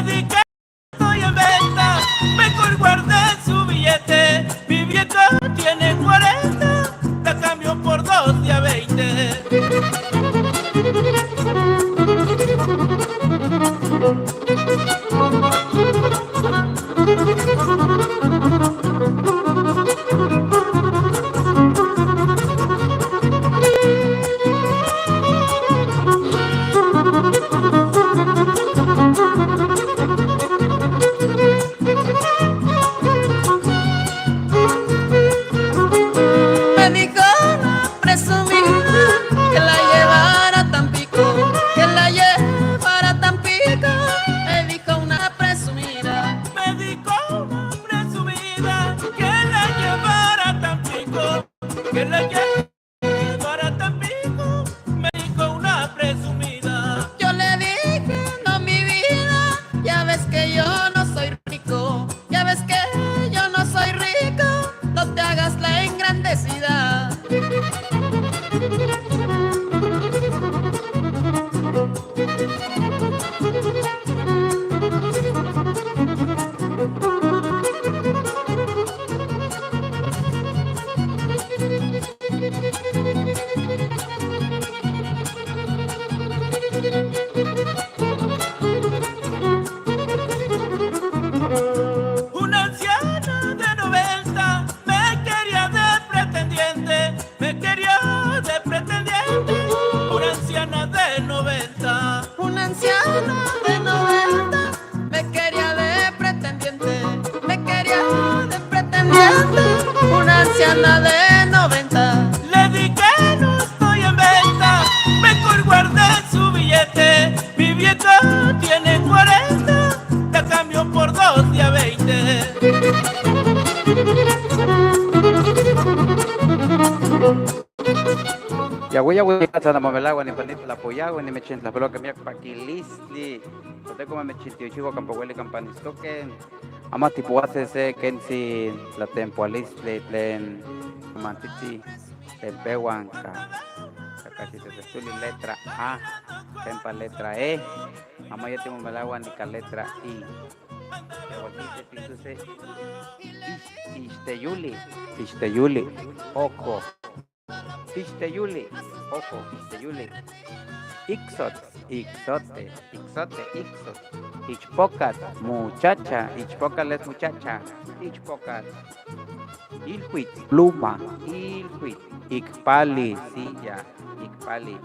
di que estoy en venta, mejor guardé su billete. Mi vieja tiene 40, la cambio por 2 de a 20. Que la llevara Tampico, me dijo una presumida. Yo le dije, no mi vida, ya ves que yo no soy rico, ya ves que yo no soy rico, no te hagas la engrandecida. Una anciana de 90 me quería de pretendiente, me quería de pretendiente. Una anciana de 90. Una anciana de 90 me quería de pretendiente, me quería de pretendiente. Una anciana de 90. Le di que no estoy en venta, mejor guardé su billete. Mi vieja tiene 40, la cambio por 2 de a 20. Yagüey, casa la mamelagua, ni panito la poyagua, ni me chen la peloca mía paquilistli. Tote como me chintio chivo campahuele campanistoque. Ama tipo hace que si la tempoalistli, tlen mantiti, tempehuanca. Casi te testuli letra A, tempa letra E. Ama ya tengo melagua ni ca letra I. Ixteyuli, ojo. Ixteyuli, ojo, Ixteyuli. Ixot, ixote, ixot. Ichpocat, muchacha, ichpocat es muchacha. Ichpocat. Ilhuit, pluma, ilhuit. Icpali, silla, icpali.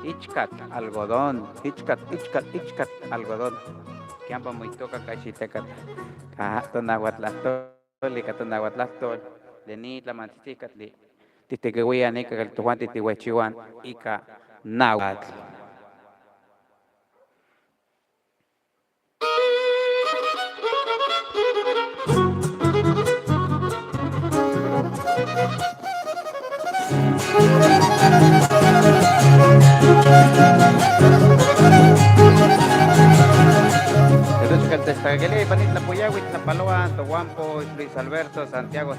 Ichcat, algodón. Ichcat, algodón. Kiampa muy toca cachitecat. Catonahuatlastol, catonahuatlastol. Lenit la manticatli. Titequehuian, ica, el tujuan, titihuechihuan, ica, náhuatl. Testaguele, Panit la Puyagüit, la Paloa, Tohuampo, Luis Alberto, Santiago,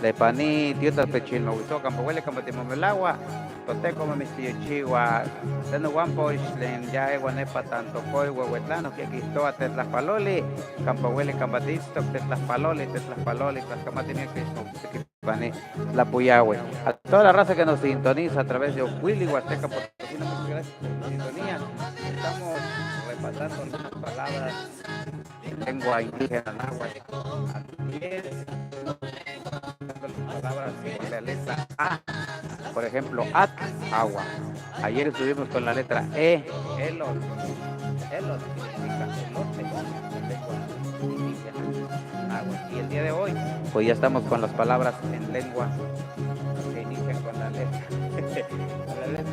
de Panit, Diota Pechil, Mahuizó, Campohuele, Campatimomelagua, Toteco, Mamistiyochigua, Tenuhuampo, Ixlen, ya Eguanepa, Tantocoy, Huehuetlano, que aquí estoy a Tetlaspaloli, Campohuele, Campatisto, Tetlaspaloli, Tlascamatini, Panit, la Puyagüe. A toda la raza que nos sintoniza a través de Willy Huasteca, por muchas gracias por su sintonía. Estamos repasando algunas palabras en lengua indígena náhuatl. Así es, las palabras con la letra A. Por ejemplo, at, agua. Ayer estuvimos con la letra E, elot. Elot significa elote en lengua indígena náhuatl. Y el día de hoy, pues ya estamos con las palabras en lengua que inician con la letra.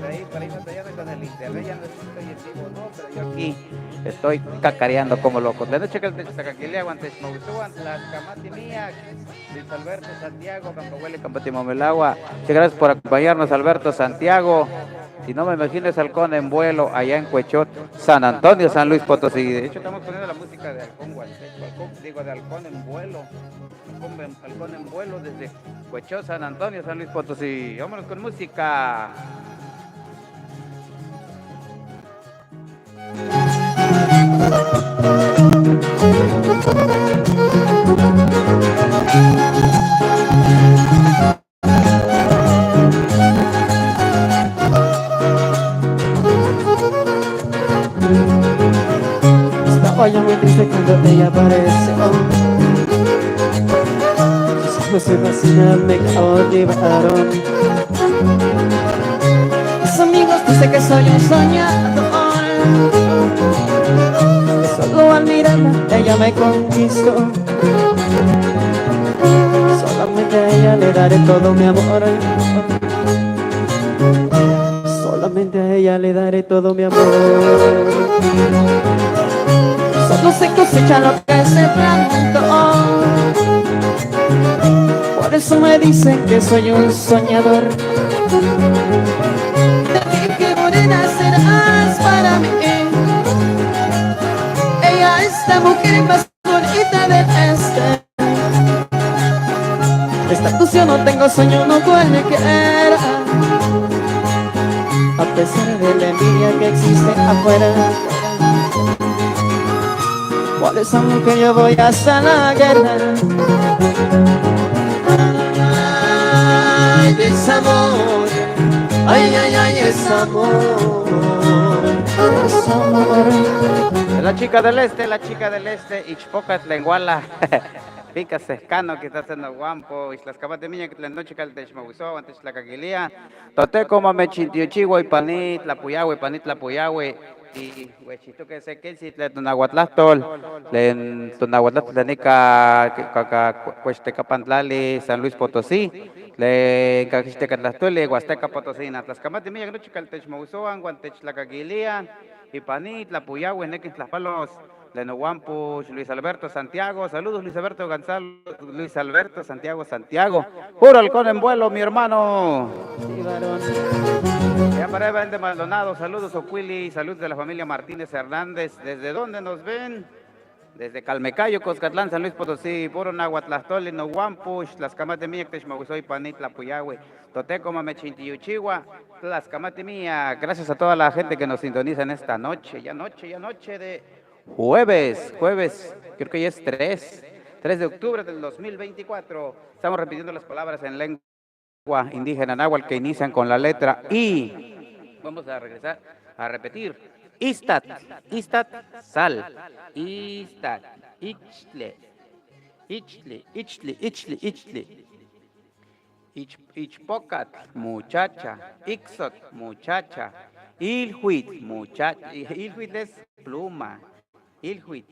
Ahí, para irnos allá con el internet, ya no estoy en vivo, no, pero yo aquí estoy cacareando como loco. La noche que el Techacaquileaguan, Techmauzuan, Tlaxcamatimiac, Luis Alberto, Santiago, Campohuele, Campatimomelagua. Muchas gracias por acompañarnos, Alberto, Santiago. Si no me imagino es halcón en vuelo allá en Cuechot, San Antonio, San Luis Potosí. De hecho, estamos poniendo la música de halcón huasteco, digo de halcón en vuelo. Halcón en vuelo desde Cuechot, San Antonio, San Luis Potosí. Vámonos con música. Oye, muy triste cuando ella apareció. Sus ojos vacían me cautivaron. Mis amigos dicen que soy un soñador. Solo al mirarla ella me conquistó. Solamente a ella le daré todo mi amor. Solamente a ella le daré todo mi amor. Solo se cosecha lo que se plantó. Por eso me dicen que soy un soñador. De que morena serás para mí. Ella es la mujer más bonita de este. Estatus yo no tengo, sueño no cualquiera. A pesar de la envidia que existe afuera. Por eso que yo voy hasta la guerra. Ay, es amor. Ay, ay, ay, es amor. Es amor. La chica del este, Ichpocas lenguala. Pica cercano que está haciendo guampo, y las cabas de miña que la noche que el techmaguizó, antes la caguilía, tote como me chintiochigo y panit, la puyahue, y huechito que se que si le tunahuatlastol, le tunahuatlastol le nica cuestecapantlali, San Luis Potosí, le caquistecatlastol, le huasteca Potosí, las cabas de miña que noche que el techmaguizó, antes la caguilía, y panit, la puyahue, nequis las palos. Lenohuampuch, Luis Alberto Santiago, saludos Luis Alberto Gonzalo, Luis Alberto Santiago, puro halcón en vuelo, mi hermano. Sí, varón. Ya para Ven de Maldonado, saludos Ocuili, saludos de la familia Martínez Hernández, ¿desde dónde nos ven? Desde Calmecayo, Coscatlán, San Luis Potosí, puro Nahuatlastoli, Nohuampuch, las camas de mía, Techmahuizoy, Panit, La Puyahue, Toteco, Mamechintiyuchigua, las camas de mía, gracias a toda la gente que nos sintoniza en esta noche, ya noche de jueves, creo que ya es 3 de octubre del 2024. Estamos repitiendo las palabras en lengua indígena náhuatl que inician con la letra I. Vamos a regresar a repetir. Istat, sal. Istat, ichle. Ichpocat, muchacha. Ixot, muchacha. Ilhuit, muchacha. Ilhuit es pluma. Ilhuit,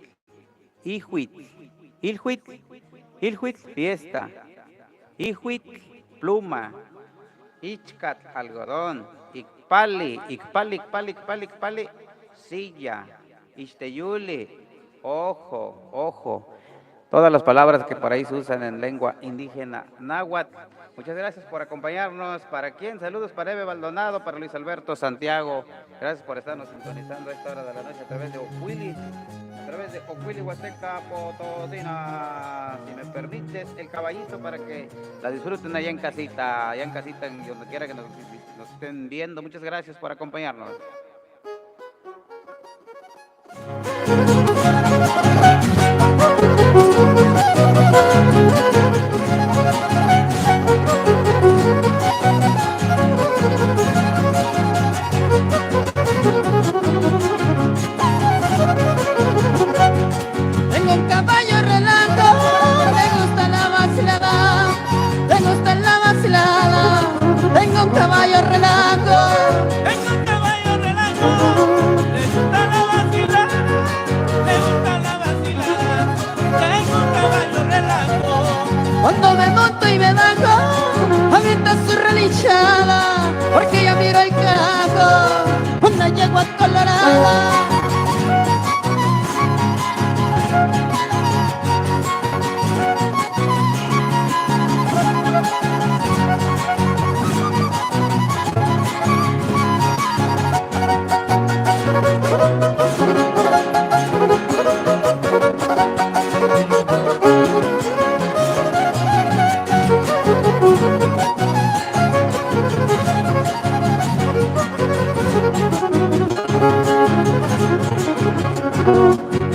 fiesta. Ihuit, pluma. Ichcat, algodón. Ikpali, silla. Ixteyuli, ojo. Todas las palabras que por ahí se usan en lengua indígena náhuatl. Muchas gracias por acompañarnos. ¿Para quién? Saludos para Eve Maldonado, para Luis Alberto Santiago. Gracias por estarnos sintonizando a esta hora de la noche a través de Ocuili, Huasteca, Potosina. Si me permites, el caballito para que la disfruten allá en casita, en donde quiera que nos estén viendo. Muchas gracias por acompañarnos. Tengo un caballo relato, le gusta la vacilada, tengo un caballo relato. Tengo un caballo relajo, le gusta la vacilada, tengo un caballo relajo. Cuando me monto y me bajo, avienta su relichada, porque ya miro el carajo, una yegua colorada.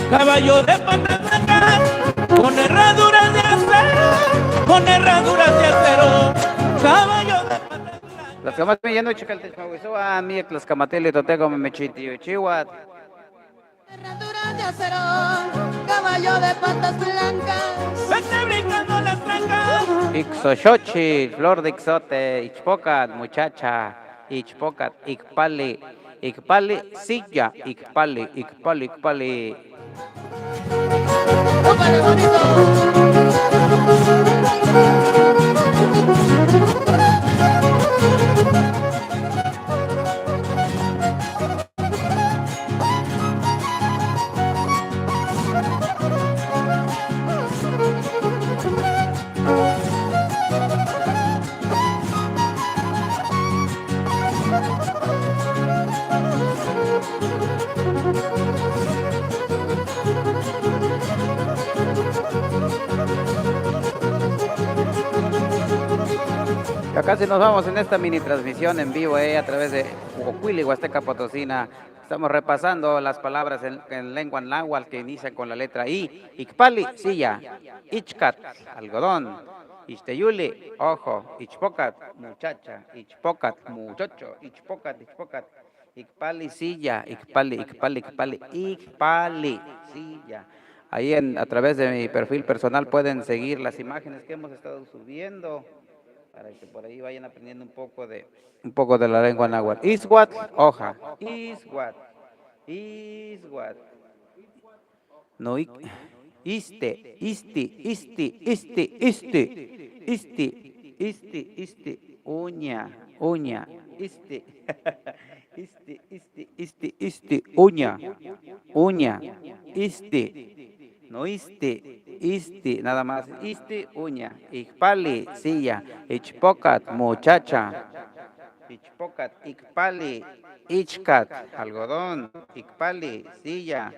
Caballo de patas blancas, con herraduras de acero, caballo de patas blancas. Las camas me lleno chicaltechmahuizoa, mi las camatele toteco me mechiti chihuat. Herradura de acero, caballo de patas blancas. Vete brincando las trancas. Ixoxochi, flor de ixote, Ichpocat, muchacha, Ichpocat, Icpali, Icpali, silla, Icpali, Icpali, Icpali. ¡Tópale bonito! Ya casi nos vamos en esta mini transmisión en vivo a través de Ocuili, Huasteca Potosina. Estamos repasando las palabras en lengua náhuatl que inician con la letra I. Icpali, silla. Ichcat, algodón. Ixteyuli, ojo. Ichpocat, muchacha. Ichpocat, muchacho. Ichpocat, Ichpocat. Icpali, silla. Icpali, Icpali, Icpali. Icpali, silla. Ahí a través de mi perfil personal pueden seguir las imágenes que hemos estado subiendo, para que por ahí vayan aprendiendo un poco de la lengua náhuatl. Isguat, hoja. Isguat. Isguat. No, iste, uña, uña, no nada más, uña, Icpali, silla, Ichpocat, muchacha, Ichpocat, Icpali, Ichcat, algodón, Icpali, silla,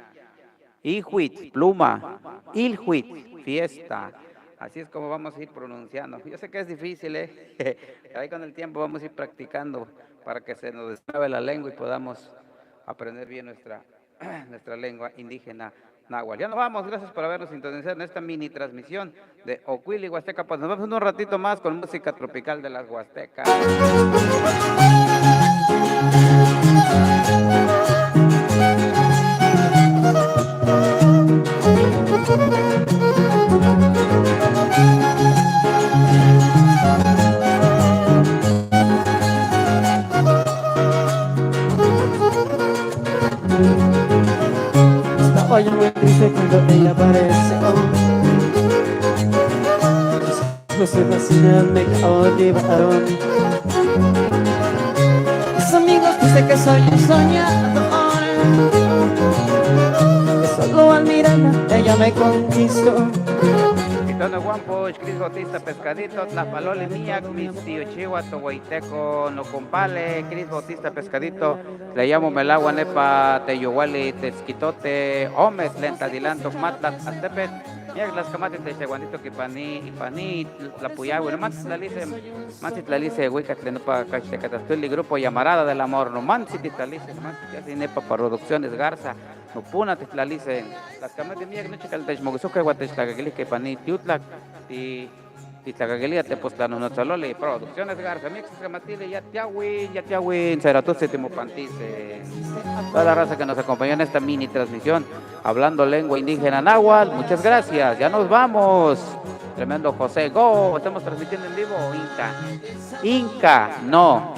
Ihuit, pluma, Ilhuit, fiesta. Así es como vamos a ir pronunciando. Yo sé que es difícil, ahí con el tiempo vamos a ir practicando para que se nos destrabe la lengua y podamos aprender bien nuestra lengua indígena náhuatl. Ya nos vamos, gracias por habernos sintonizado en esta mini transmisión de Ocuili, Huasteca. Pues nos vemos en un ratito más con música tropical de las Huastecas. Estaba yo muy triste cuando ella apareció. Los ojos me cautivaron. Mis amigos dicen que soy un soñador, que solo al mirarla ella me conquistó. Tono Guampo, Cris Bautista Pescadito, Tlapaloli Miak, mis tío Chihuahua, Tohuaiteco, no compale, Cris Bautista Pescadito, le llamo Melagua Nepa, Teyuali, Tezquitote, Omes, Lenta Dilanto, Matlat, Aztepet, Miak, las Camates, Techeguanito, Ipani, La Puyahue, no manches la lice, Huicat, Lenupa, Cachtecatastuli, Grupo Llamarada del Amor, no manches Titlalice, no manches, ya sin Nepa, Producciones Garza, no puna Titlalice, las Camates Miak, no chical, Techmoguzuca, Guatechlagagilique, Ipani, Tiutlak, y Tlagaguilia, Tepoztlano, Notzalole, Producciones Garza, Mix, Camatile, Yatiawin, Ceratuse, Timopantice, toda la raza que nos acompañó en esta mini transmisión, hablando lengua indígena náhuatl. Muchas gracias, ya nos vamos. Tremendo José, go, estamos transmitiendo en vivo, Inca, no.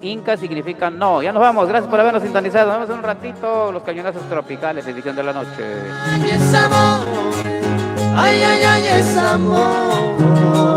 Inca significa no. Ya nos vamos, gracias por habernos sintonizado. Nos vemos en un ratito, los cañonazos tropicales, edición de la noche. Ay, es amor. Ay, es amor.